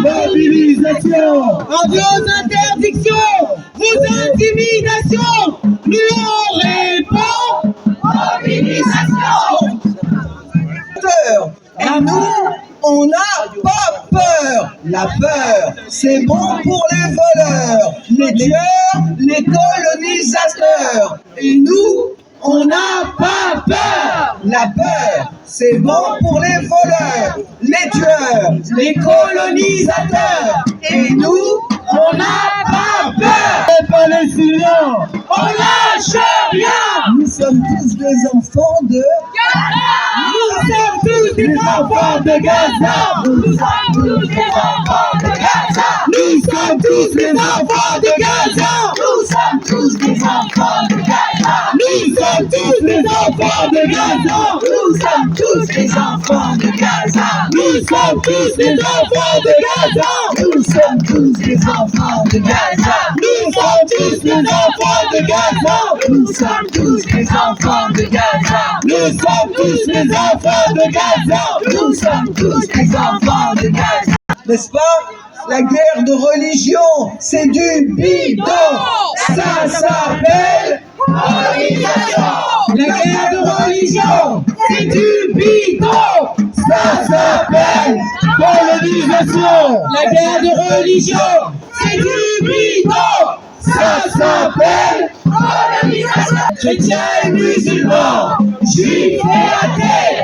mobilisation. À vos interdictions, vos intimidations, nous on répond. Mobilisation. Et nous, on n'a pas peur. La peur, c'est bon pour les voleurs, les tueurs, les colonisateurs. Et nous, on n'a pas peur. La peur, c'est bon pour les voleurs, les tueurs, les colonisateurs. Et nous, on n'a pas peur. Les Palestiniens, On lâche rien. nous sommes tous des enfants de... Nous sommes tous des enfants de Gaza. Nous sommes tous des enfants de Gaza. Nous sommes tous des enfants de Gaza. Nous sommes tous des enfants de Gaza. Nous sommes tous des enfants de Gaza. Nous sommes tous des enfants de Gaza. Nous sommes tous des enfants de Gaza. Nous sommes tous des enfants de Gaza. Nous sommes tous des enfants de Gaza. Nous sommes tous des enfants de Gaza. Nous sommes tous des enfants de Gaza. Nous sommes tous des enfants de Gaza. N'est-ce pas? La guerre de religion, c'est du bidon. Ça s'appelle Mobilisation. la guerre de religion, c'est du bidon. Ça s'appelle colonisation. La guerre de religion, c'est du bidon. Ça s'appelle Colonisation. Chrétiens et musulmans, juifs et athées,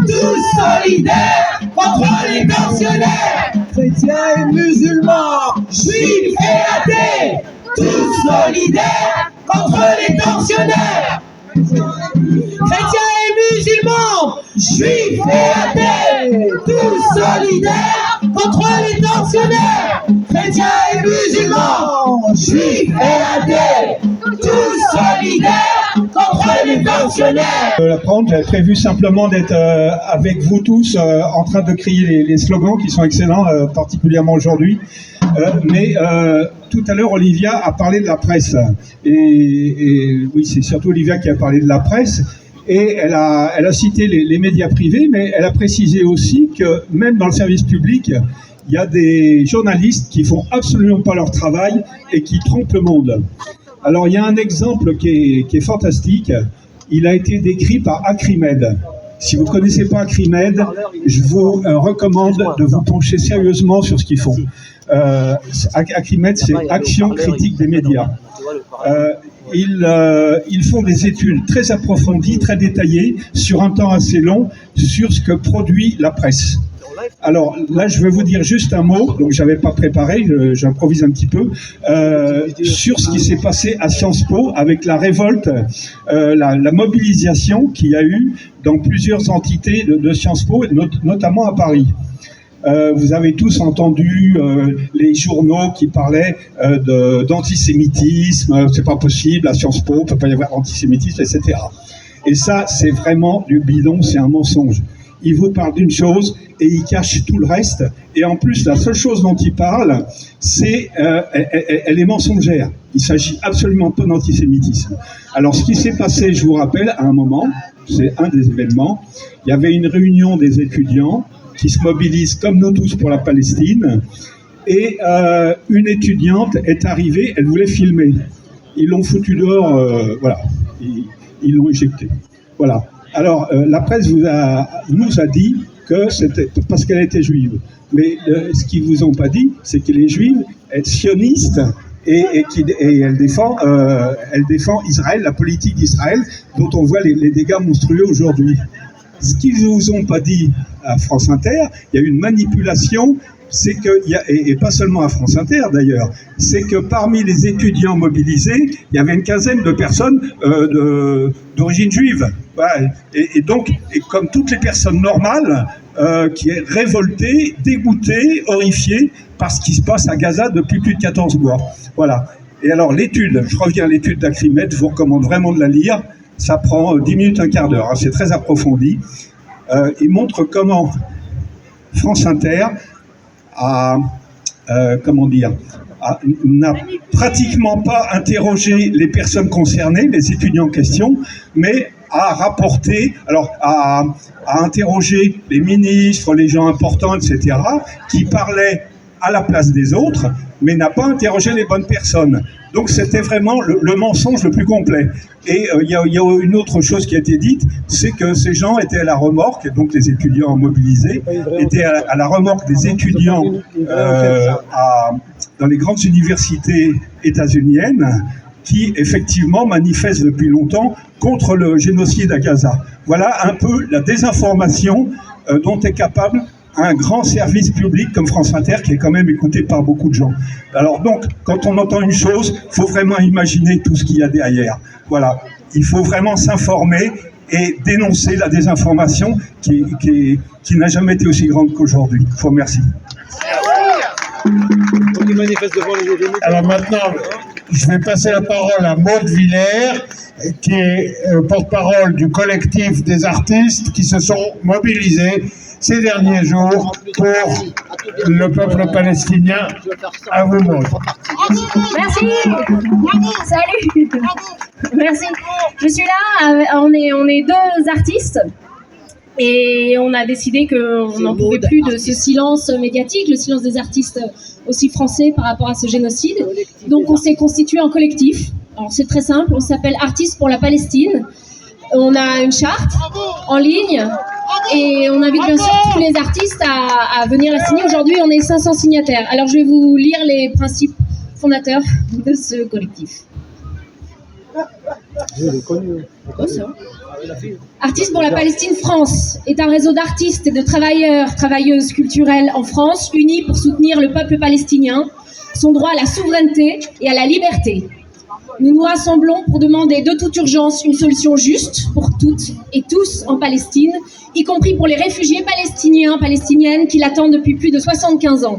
tous solidaires contre les tortionnaires. chrétiens et musulmans. Juifs et athées, tous solidaires contre les tortionnaires. Chrétiens et musulmans, juifs et athées, tous solidaires contre les tortionnaires. Chrétiens et musulmans, juifs et athées, tous solidaires contre les tortionnaires. La prendre, j'avais prévu simplement d'être avec vous tous en train de crier les slogans qui sont excellents, particulièrement aujourd'hui. Mais tout à l'heure, Olivia a parlé de la presse. Et oui, c'est surtout Olivia qui a parlé de la presse. Et elle a cité les médias privés, mais elle a précisé aussi que même dans le service public, il y a des journalistes qui font absolument pas leur travail et qui trompent le monde. Alors, il y a un exemple qui est fantastique. Il a été décrit par Acrimed. Si vous ne connaissez pas Acrimed, je vous recommande de vous pencher sérieusement sur ce qu'ils font. Acrimed, c'est Action Critique des Médias. Ils font des études très approfondies, très détaillées, sur un temps assez long, sur ce que produit la presse. Alors là, je vais vous dire juste un mot, donc je n'avais pas préparé, j'improvise un petit peu, sur ce qui s'est passé à Sciences Po avec la révolte, la mobilisation qu'il y a eu dans plusieurs entités de Sciences Po, notamment à Paris. Vous avez tous entendu les journaux qui parlaient d'antisémitisme, c'est pas possible, à Sciences Po, il ne peut pas y avoir antisémitisme, etc. Et ça, c'est vraiment du bidon, c'est un mensonge. Il vous parle d'une chose et il cache tout le reste. Et en plus, la seule chose dont il parle, c'est elle est mensongère. Il s'agit absolument pas d'antisémitisme. Alors, ce qui s'est passé, je vous rappelle, à un moment, c'est un des événements, il y avait une réunion des étudiants qui se mobilisent comme nous tous pour la Palestine. Et une étudiante est arrivée, elle voulait filmer. Ils l'ont foutu dehors, voilà. Ils l'ont éjectée. Voilà. Alors, la presse nous a dit que c'était parce qu'elle était juive. Mais ce qu'ils vous ont pas dit, c'est qu'elle est juive, elle est sioniste, et elle défend Israël, la politique d'Israël, dont on voit les dégâts monstrueux aujourd'hui. Ce qu'ils ne vous ont pas dit à France Inter, il y a une manipulation, c'est que, et pas seulement à France Inter d'ailleurs, c'est que parmi les étudiants mobilisés, il y avait une quinzaine de personnes d'origine juive. Voilà. Et donc, comme toutes les personnes normales, qui est révoltée, dégoûtée, horrifiée par ce qui se passe à Gaza depuis plus de 14 mois. Voilà. Et alors l'étude, je reviens à l'étude d'Acrimed, je vous recommande vraiment de la lire. Ça prend 10 minutes, un quart d'heure, hein, c'est très approfondi. Il montre comment France Inter n'a pratiquement pas interrogé les personnes concernées, les étudiants en question, mais a rapporté, a interrogé les ministres, les gens importants, etc., qui parlaient à la place des autres, mais n'a pas interrogé les bonnes personnes. Donc c'était vraiment le mensonge le plus complet. Et il y a une autre chose qui a été dite, c'est que ces gens étaient à la remorque, donc les étudiants mobilisés étaient à la remorque des étudiants dans les grandes universités états-uniennes qui effectivement manifestent depuis longtemps contre le génocide à Gaza. Voilà un peu la désinformation dont est capable un grand service public comme France Inter, qui est quand même écouté par beaucoup de gens. Alors donc, quand on entend une chose, il faut vraiment imaginer tout ce qu'il y a derrière. Voilà, il faut vraiment s'informer et dénoncer la désinformation qui n'a jamais été aussi grande qu'aujourd'hui. Je vous remercie. Alors maintenant, je vais passer la parole à Maud Villers, qui est porte-parole du collectif des artistes qui se sont mobilisés ces derniers jours pour le peuple palestinien. À vous, Maud. Merci. Salut. Merci. Je suis là, on est deux artistes. Et on a décidé qu'on n'en pouvait plus de ce silence médiatique, le silence des artistes aussi français par rapport à ce génocide. Donc on s'est constitué en collectif. Alors c'est très simple, on s'appelle Artistes pour la Palestine. On a une charte en ligne et on invite bien sûr tous les artistes à venir la signer. Aujourd'hui on est 500 signataires. Alors je vais vous lire les principes fondateurs de ce collectif. Artistes pour la Palestine France est un réseau d'artistes et de travailleuses culturelles en France unis pour soutenir le peuple palestinien, son droit à la souveraineté et à la liberté. Nous nous rassemblons pour demander de toute urgence une solution juste pour toutes et tous en Palestine, y compris pour les réfugiés palestiniens, palestiniennes qui l'attendent depuis plus de 75 ans.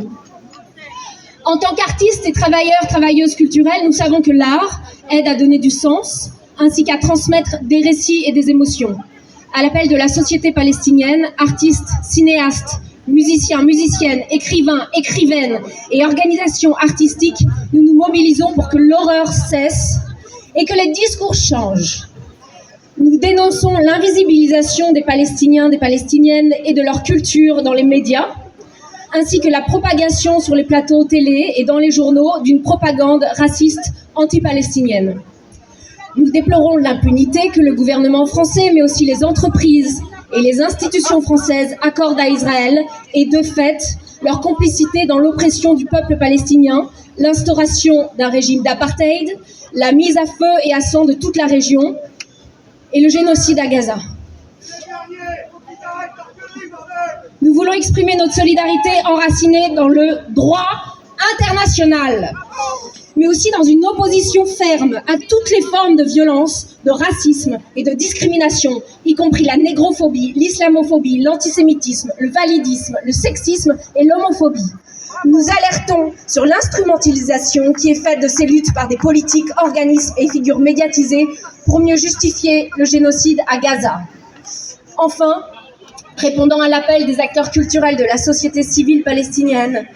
En tant qu'artistes et travailleuses culturelles, nous savons que l'art aide à donner du sens, ainsi qu'à transmettre des récits et des émotions. À l'appel de la société palestinienne, artistes, cinéastes, musiciens, musiciennes, écrivains, écrivaines et organisations artistiques, nous nous mobilisons pour que l'horreur cesse et que les discours changent. Nous dénonçons l'invisibilisation des Palestiniens, des Palestiniennes et de leur culture dans les médias, ainsi que la propagation sur les plateaux télé et dans les journaux d'une propagande raciste anti-palestinienne. Nous déplorons l'impunité que le gouvernement français, mais aussi les entreprises et les institutions françaises accordent à Israël et de fait leur complicité dans l'oppression du peuple palestinien, l'instauration d'un régime d'apartheid, la mise à feu et à sang de toute la région et le génocide à Gaza. Nous voulons exprimer notre solidarité enracinée dans le droit international, mais aussi dans une opposition ferme à toutes les formes de violence, de racisme et de discrimination, y compris la négrophobie, l'islamophobie, l'antisémitisme, le validisme, le sexisme et l'homophobie. Nous alertons sur l'instrumentalisation qui est faite de ces luttes par des politiques, organismes et figures médiatisées pour mieux justifier le génocide à Gaza. Enfin, répondant à l'appel des acteurs culturels de la société civile palestinienne,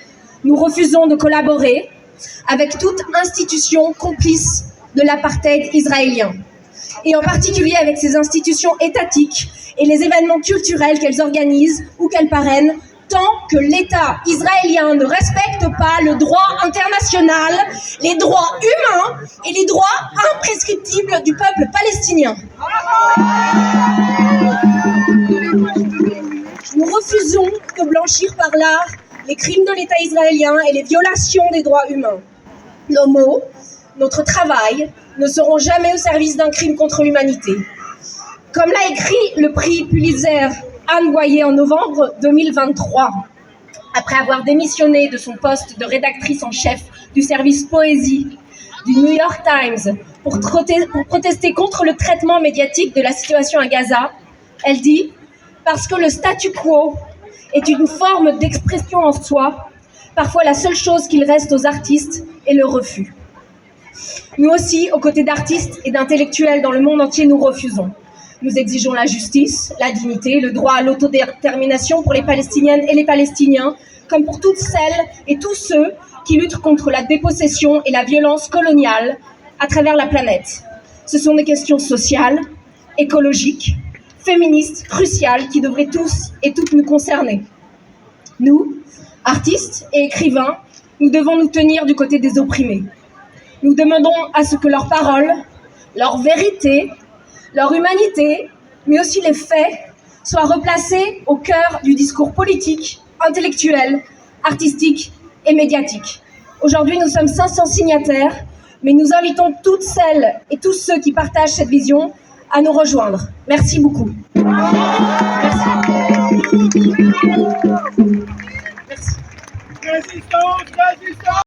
nous refusons de collaborer avec toute institution complice de l'apartheid israélien, et en particulier avec ces institutions étatiques et les événements culturels qu'elles organisent ou qu'elles parrainent, tant que l'État israélien ne respecte pas le droit international, les droits humains et les droits imprescriptibles du peuple palestinien. Nous refusons de blanchir par l'art les crimes de l'État israélien et les violations des droits humains. Nos mots, notre travail, ne seront jamais au service d'un crime contre l'humanité. Comme l'a écrit le prix Pulitzer Anne Boyer en novembre 2023, après avoir démissionné de son poste de rédactrice en chef du service poésie du New York Times pour protester contre le traitement médiatique de la situation à Gaza, elle dit « Parce que le statu quo est une forme d'expression en soi, parfois la seule chose qu'il reste aux artistes est le refus. » Nous aussi, aux côtés d'artistes et d'intellectuels dans le monde entier, nous refusons. Nous exigeons la justice, la dignité, le droit à l'autodétermination pour les Palestiniennes et les Palestiniens, comme pour toutes celles et tous ceux qui luttent contre la dépossession et la violence coloniale à travers la planète. Ce sont des questions sociales, écologiques, féministes, cruciales, qui devraient tous et toutes nous concerner. Nous, Artistes et écrivains, nous devons nous tenir du côté des opprimés. Nous demandons à ce que leurs paroles, leur vérité, leur humanité, mais aussi les faits, soient replacés au cœur du discours politique, intellectuel, artistique et médiatique. Aujourd'hui, nous sommes 500 signataires, mais nous invitons toutes celles et tous ceux qui partagent cette vision à nous rejoindre. Merci beaucoup. Merci. Résistance, résistance.